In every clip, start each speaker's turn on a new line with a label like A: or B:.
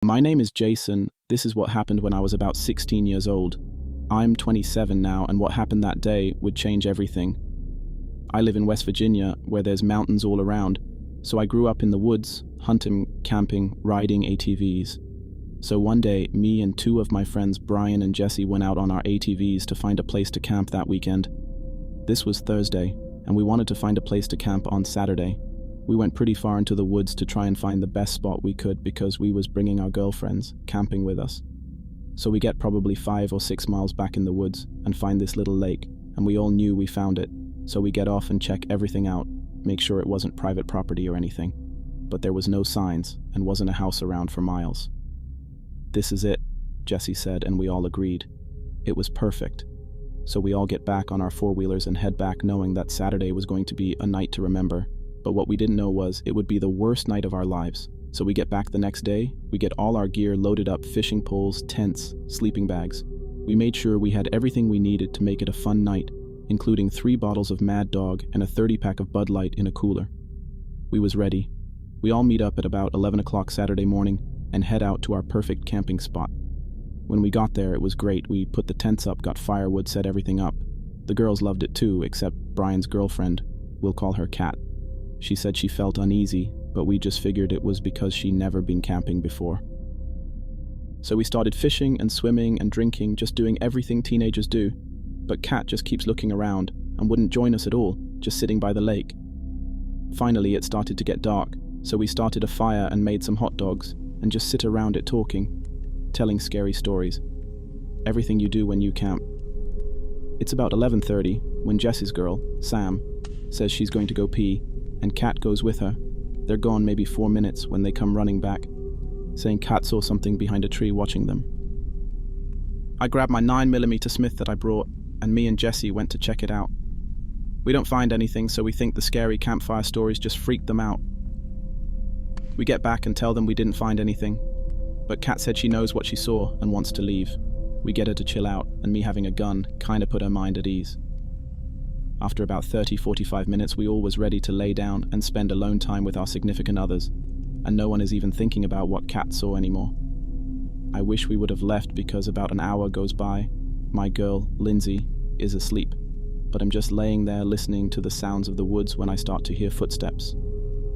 A: My name is Jason. This is what happened when I was about 16 years old. I'm 27 now, and what happened that day would change everything. I live in West Virginia, where there's mountains all around, so I grew up in the woods, hunting, camping, riding ATVs. So one day, me and two of my friends, Brian and Jesse, went out on our ATVs to find a place to camp that weekend. This was Thursday, and we wanted to find a place to camp on Saturday. We went pretty far into the woods to try and find the best spot we could because we was bringing our girlfriends camping with us. So we get probably 5 or 6 miles back in the woods and find this little lake, and we all knew we found it. So we get off and check everything out, make sure it wasn't private property or anything. But there was no signs and wasn't a house around for miles. "This is it," Jesse said, and we all agreed. It was perfect. So we all get back on our four-wheelers and head back knowing that Saturday was going to be a night to remember. But what we didn't know was it would be the worst night of our lives. So we get back the next day, we get all our gear loaded up, fishing poles, tents, sleeping bags. We made sure we had everything we needed to make it a fun night, including 3 bottles of Mad Dog and a 30-pack of Bud Light in a cooler. We was ready. We all meet up at about 11 o'clock Saturday morning and head out to our perfect camping spot. When we got there, it was great. We put the tents up, got firewood, set everything up. The girls loved it too, except Brian's girlfriend. We'll call her Kat. She said she felt uneasy, but we just figured it was because she'd never been camping before. So we started fishing and swimming and drinking, just doing everything teenagers do. But Kat just keeps looking around and wouldn't join us at all, just sitting by the lake. Finally, it started to get dark, so we started a fire and made some hot dogs and just sit around it talking, telling scary stories. Everything you do when you camp. It's about 11:30 when Jesse's girl, Sam, says she's going to go pee, and Kat goes with her. They're gone maybe 4 minutes when they come running back, saying Kat saw something behind a tree watching them. I grabbed my 9mm Smith that I brought, and me and Jesse went to check it out. We don't find anything, so we think the scary campfire stories just freaked them out. We get back and tell them we didn't find anything, but Kat said she knows what she saw and wants to leave. We get her to chill out, and me having a gun kinda put her mind at ease. After about 30-45 minutes, we all was ready to lay down and spend alone time with our significant others, and no one is even thinking about what Kat saw anymore. I wish we would have left because about an hour goes by. My girl, Lindsay, is asleep, but I'm just laying there listening to the sounds of the woods when I start to hear footsteps.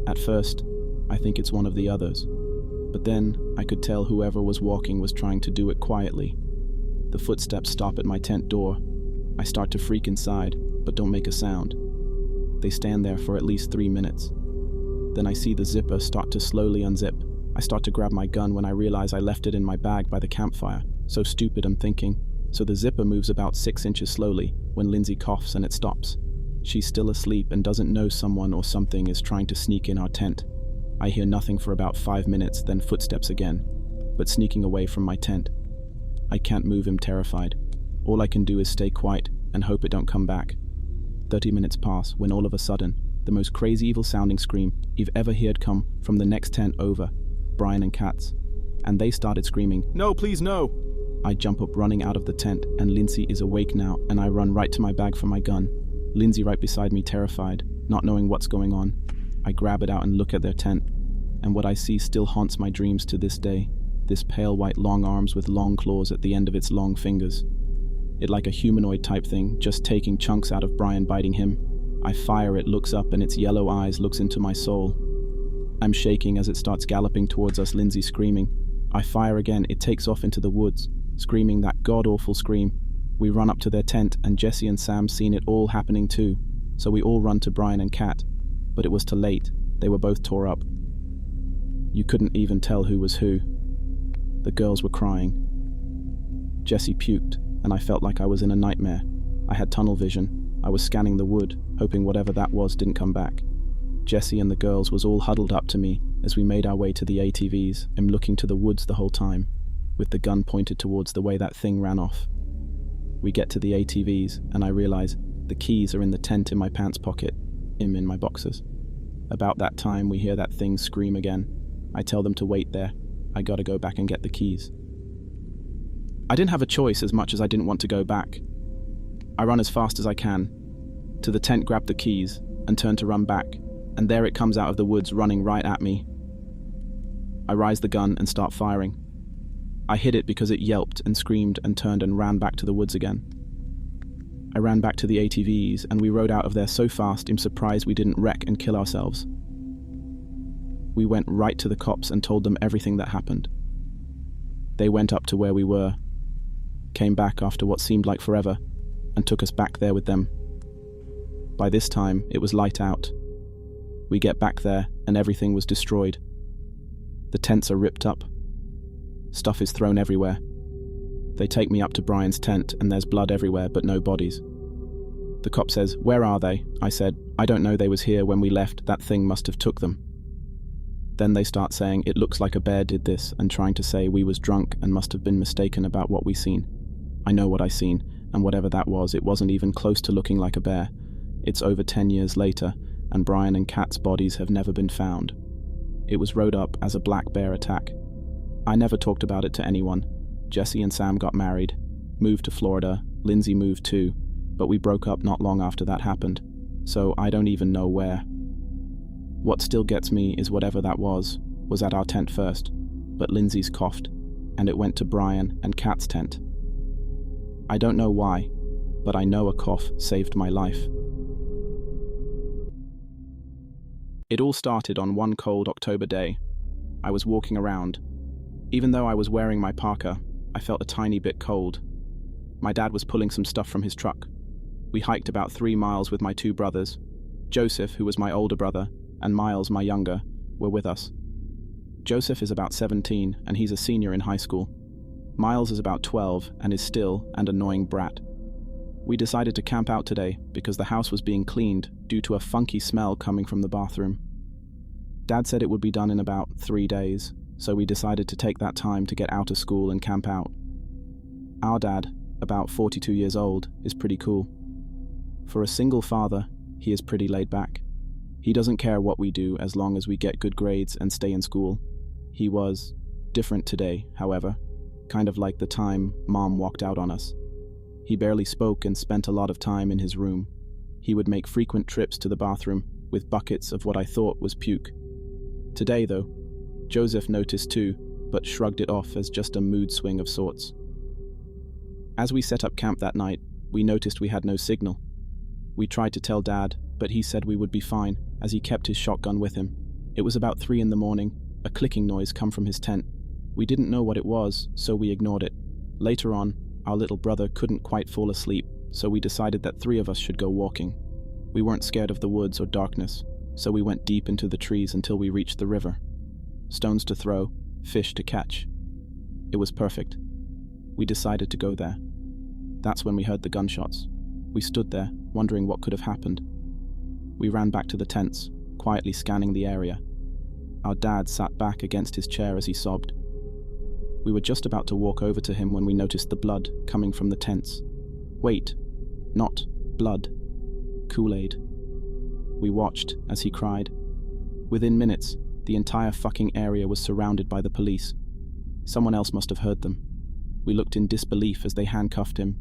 A: At first, I think it's one of the others, but then I could tell whoever was walking was trying to do it quietly. The footsteps stop at my tent door. I start to freak inside, but don't make a sound. They stand there for at least 3 minutes. Then I see the zipper start to slowly unzip. I start to grab my gun when I realize I left it in my bag by the campfire. So stupid, I'm thinking. So the zipper moves about 6 inches slowly when Lindsay coughs and it stops. She's still asleep and doesn't know someone or something is trying to sneak in our tent. I hear nothing for about 5 minutes, then footsteps again, but sneaking away from my tent. I can't move, I'm terrified. All I can do is stay quiet and hope it don't come back. 30 minutes pass when all of a sudden, the most crazy evil sounding scream you've ever heard come from the next tent over, Brian and Kat's. And they started screaming, "No, please, no!" I jump up running out of the tent, and Lindsay is awake now, and I run right to my bag for my gun. Lindsay right beside me, terrified, not knowing what's going on. I grab it out and look at their tent, and what I see still haunts my dreams to this day. This pale white long arms with long claws at the end of its long fingers. It like a humanoid type thing, just taking chunks out of Brian, biting him. I fire, it looks up and its yellow eyes looks into my soul. I'm shaking as it starts galloping towards us, Lindsay screaming. I fire again, it takes off into the woods, screaming that god-awful scream. We run up to their tent and Jesse and Sam seen it all happening too, so we all run to Brian and Kat, but it was too late. They were both tore up. You couldn't even tell who was who. The girls were crying. Jesse puked, and I felt like I was in a nightmare. I had tunnel vision. I was scanning the wood, hoping whatever that was didn't come back. Jesse and the girls was all huddled up to me as we made our way to the ATVs and looking to the woods the whole time, with the gun pointed towards the way that thing ran off. We get to the ATVs, and I realize the keys are in the tent in my pants pocket, in my boxers. About that time, we hear that thing scream again. I tell them to wait there. I gotta go back and get the keys. I didn't have a choice as much as I didn't want to go back. I run as fast as I can to the tent, grab the keys, and turn to run back, and there it comes out of the woods running right at me. I raise the gun and start firing. I hit it because it yelped and screamed and turned and ran back to the woods again. I ran back to the ATVs and we rode out of there so fast I'm surprised we didn't wreck and kill ourselves. We went right to the cops and told them everything that happened. They went up to where we were, came back after what seemed like forever, and took us back there with them. By this time, it was light out. We get back there and everything was destroyed. The tents are ripped up. Stuff is thrown everywhere. They take me up to Brian's tent and there's blood everywhere but no bodies. The cop says, "Where are they?" I said, "I don't know, they was here when we left, that thing must have took them." Then they start saying it looks like a bear did this and trying to say we was drunk and must have been mistaken about what we seen. I know what I seen, and whatever that was, it wasn't even close to looking like a bear. It's over 10 years later, and Brian and Kat's bodies have never been found. It was wrote up as a black bear attack. I never talked about it to anyone. Jesse and Sam got married, moved to Florida, Lindsay moved too, but we broke up not long after that happened, so I don't even know where. What still gets me is whatever that was at our tent first, but Lindsay's coughed, and it went to Brian and Kat's tent. I don't know why, but I know a cough saved my life. It all started on one cold October day. I was walking around. Even though I was wearing my parka, I felt a tiny bit cold. My dad was pulling some stuff from his truck. We hiked about 3 miles with my 2 brothers. Joseph, who was my older brother, and Miles, my younger, were with us. Joseph is about 17 and he's a senior in high school. Miles is about 12 and is still an annoying brat. We decided to camp out today because the house was being cleaned due to a funky smell coming from the bathroom. Dad said it would be done in about 3 days, so we decided to take that time to get out of school and camp out. Our dad, about 42 years old, is pretty cool. For a single father, he is pretty laid back. He doesn't care what we do as long as we get good grades and stay in school. He was different today, however, kind of like the time Mom walked out on us. He barely spoke and spent a lot of time in his room. He would make frequent trips to the bathroom with buckets of what I thought was puke. Today, though, Joseph noticed too, but shrugged it off as just a mood swing of sorts. As we set up camp that night, we noticed we had no signal. We tried to tell Dad, but he said we would be fine, as he kept his shotgun with him. It was about 3 a.m, a clicking noise come from his tent. We didn't know what it was, so we ignored it. Later on, our little brother couldn't quite fall asleep, so we decided that 3 of us should go walking. We weren't scared of the woods or darkness, so we went deep into the trees until we reached the river. Stones to throw, fish to catch. It was perfect. We decided to go there. That's when we heard the gunshots. We stood there, wondering what could have happened. We ran back to the tents, quietly scanning the area. Our dad sat back against his chair as he sobbed. We were just about to walk over to him when we noticed the blood coming from the tents. Wait, not blood. Kool-Aid. We watched as he cried. Within minutes, the entire fucking area was surrounded by the police. Someone else must have heard them. We looked in disbelief as they handcuffed him.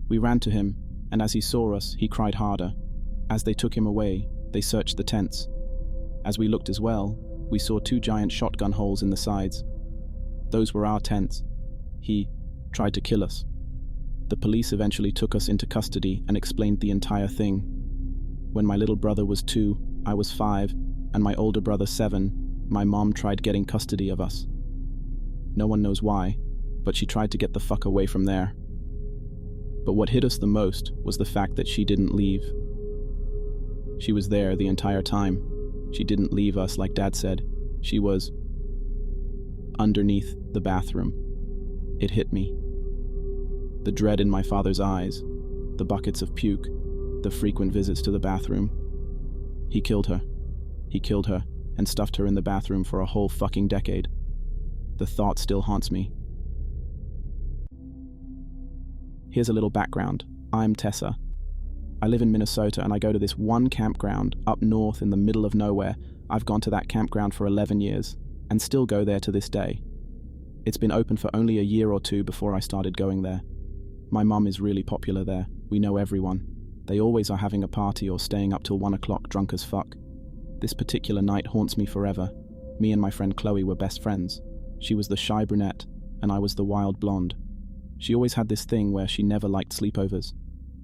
A: We ran to him, and as he saw us, he cried harder. As they took him away, they searched the tents. As we looked as well, we saw 2 giant shotgun holes in the sides. Those were our tents. He tried to kill us. The police eventually took us into custody and explained the entire thing. When my little brother was 2, I was 5, and my older brother 7, my mom tried getting custody of us. No one knows why, but she tried to get the fuck away from there. But what hit us the most was the fact that she didn't leave. She was there the entire time. She didn't leave us like Dad said. She was underneath the bathroom. It hit me. The dread in my father's eyes, the buckets of puke, the frequent visits to the bathroom. He killed her. He killed her and stuffed her in the bathroom for a whole fucking decade. The thought still haunts me. Here's a little background. I'm Tessa. I live in Minnesota and I go to this one campground up north in the middle of nowhere. I've gone to that campground for 11 years and still go there to this day. It's been open for only a year or 2 before I started going there. My mum is really popular there. We know everyone. They always are having a party or staying up till 1 o'clock drunk as fuck. This particular night haunts me forever. Me and my friend Chloe were best friends. She was the shy brunette, and I was the wild blonde. She always had this thing where she never liked sleepovers.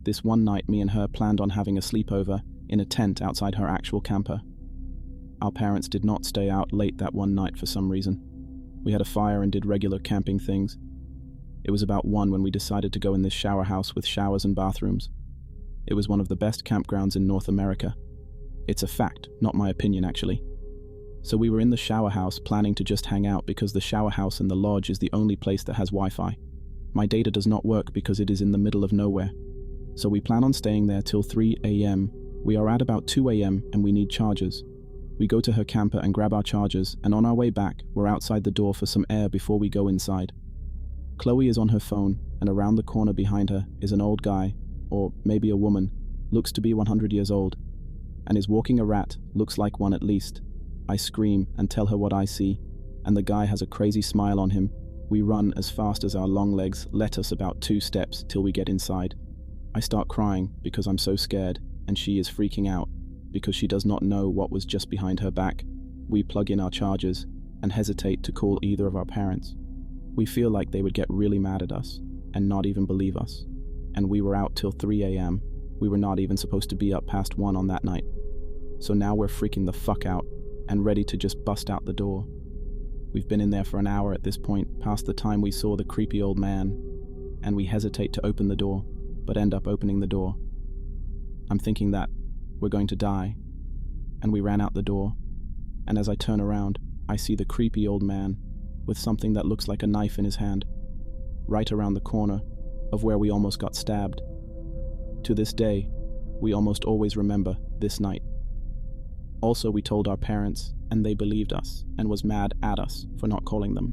A: This one night, me and her planned on having a sleepover in a tent outside her actual camper. Our parents did not stay out late that one night for some reason. We had a fire and did regular camping things. It was about 1 when we decided to go in this shower house with showers and bathrooms. It was one of the best campgrounds in North America. It's a fact, not my opinion actually. So we were in the shower house planning to just hang out because the shower house and the lodge is the only place that has Wi-Fi. My data does not work because it is in the middle of nowhere. So we plan on staying there till 3 a.m. We are at about 2 a.m. and we need chargers. We go to her camper and grab our chargers, and on our way back, we're outside the door for some air before we go inside. Chloe is on her phone, and around the corner behind her is an old guy, or maybe a woman, looks to be 100 years old, and is walking a rat, looks like one at least. I scream and tell her what I see, and the guy has a crazy smile on him. We run as fast as our long legs let us about 2 steps till we get inside. I start crying because I'm so scared, and she is freaking out because she does not know what was just behind her back. We plug in our chargers and hesitate to call either of our parents. We feel like they would get really mad at us and not even believe us. And we were out till 3 a.m. We were not even supposed to be up past 1 on that night. So now we're freaking the fuck out and ready to just bust out the door. We've been in there for an hour at this point, past the time we saw the creepy old man, and we hesitate to open the door, but end up opening the door. I'm thinking that we're going to die, and we ran out the door, and as I turn around, I see the creepy old man with something that looks like a knife in his hand, right around the corner of where we almost got stabbed. To this day, we almost always remember this night. Also, we told our parents, and they believed us and was mad at us for not calling them.